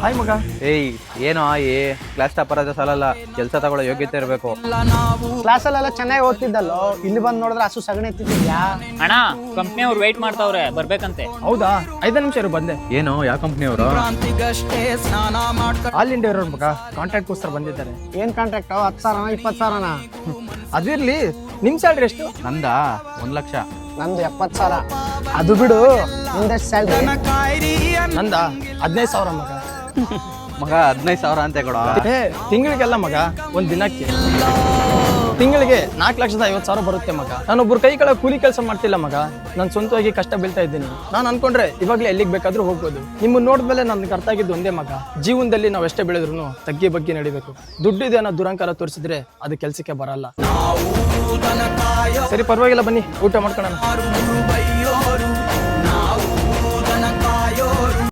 Hi ಮಗ. ಏಯ್ ಏನೋ ಕ್ಲಾಸ್ ಟಾಪರ್ ಆದ್ರೆ ಸಾಲಲ್ಲ, ಕೆಲಸ ತಗೊಳ್ಳೋ ಯೋಗ್ಯತೆ ಇರಬೇಕು. ಕ್ಲಾಸಲ್ಲೆಲ್ಲ ಚೆನ್ನಾಗಿ ಓದ್ತಿದ್ದಲ್ಲೋ, ಇಲ್ಲಿ ಬಂದು ನೋಡಿದ್ರೆ ಹಸು ಸಗಣಿ ಎತ್ತಿದ್ಯಾ? ಅಣ್ಣ ಕಂಪ್ನಿ ಅವ್ರು ವೇಟ್ ಮಾಡ್ತಾವ್ರೆ ಬರ್ಬೇಕಂತೆ. ಹೌದಾ, 5 ನಿಮಿಷ ಬಂದೆ. ಏನು ಯಾವ ಕಂಪ್ನಿ ಅವರು? ಆಲ್ ಇಂಡಿಯಾ ಇರೋರು ಮಗ, ಕಾಂಟ್ರಾಕ್ಟ್ಗೋಸ್ಕರ ಬಂದಿದ್ದಾರೆ. ಏನ್ ಕಾಂಟ್ರಾಕ್ಟ್? 10,000 20,000? ಅದಿರ್ಲಿ, ನಿಮ್ ಸ್ಯಾಲ್ರಿ ಎಷ್ಟು? ನಂದಾ 1 ಲಕ್ಷ. ನಂದು 70,000. ಅದು ಬಿಡು, ನಿಂದಷ್ಟು ಸ್ಯಾಲ್ರಿ? ನಂದ 15,000 ಮಗ. ಮಗ 15,000 ಅಂತೆ ಕೊಡ. ತಿಂಗಳಿಗೆಲ್ಲ ಮಗ, ಒಂದ್ ದಿನಕ್ಕೆ. ತಿಂಗಳಿಗೆ 4,50,000 ಬರುತ್ತೆ ಮಗ. ನಾನೊಬ್ರು ಕೈ ಕೆಳಗೆ ಕೂಲಿ ಕೆಲಸ ಮಾಡ್ತಿಲ್ಲ ಮಗ, ನಾನು ಸ್ವಂತವಾಗಿ ಕಷ್ಟ ಬೀಳ್ತಾ ಇದ್ದೀನಿ. ನಾನು ಅನ್ಕೊಂಡ್ರೆ ಇವಾಗಲೇ ಎಲ್ಲಿಗೆ ಬೇಕಾದ್ರೂ ಹೋಗ್ಬೋದು. ನಿಮ್ಮನ್ನ ನೋಡಿದ್ಮೇಲೆ ನನ್ಗೆ ಅರ್ಥ ಆಗಿದ್ದು ಒಂದೇ ಮಗ, ಜೀವನದಲ್ಲಿ ನಾವು ಎಷ್ಟೇ ಬೆಳೆದ್ರು ತಗ್ಗಿ ಬಗ್ಗೆ ನಡಿಬೇಕು. ದುಡ್ಡಿದೆ ಅನ್ನೋ ದುರಂಕಾರ ತೋರಿಸಿದ್ರೆ ಅದು ಕೆಲಸಕ್ಕೆ ಬರಲ್ಲ. ಸರಿ, ಪರವಾಗಿಲ್ಲ, ಬನ್ನಿ ಊಟ ಮಾಡ್ಕೊಳ್ಳೋಣ.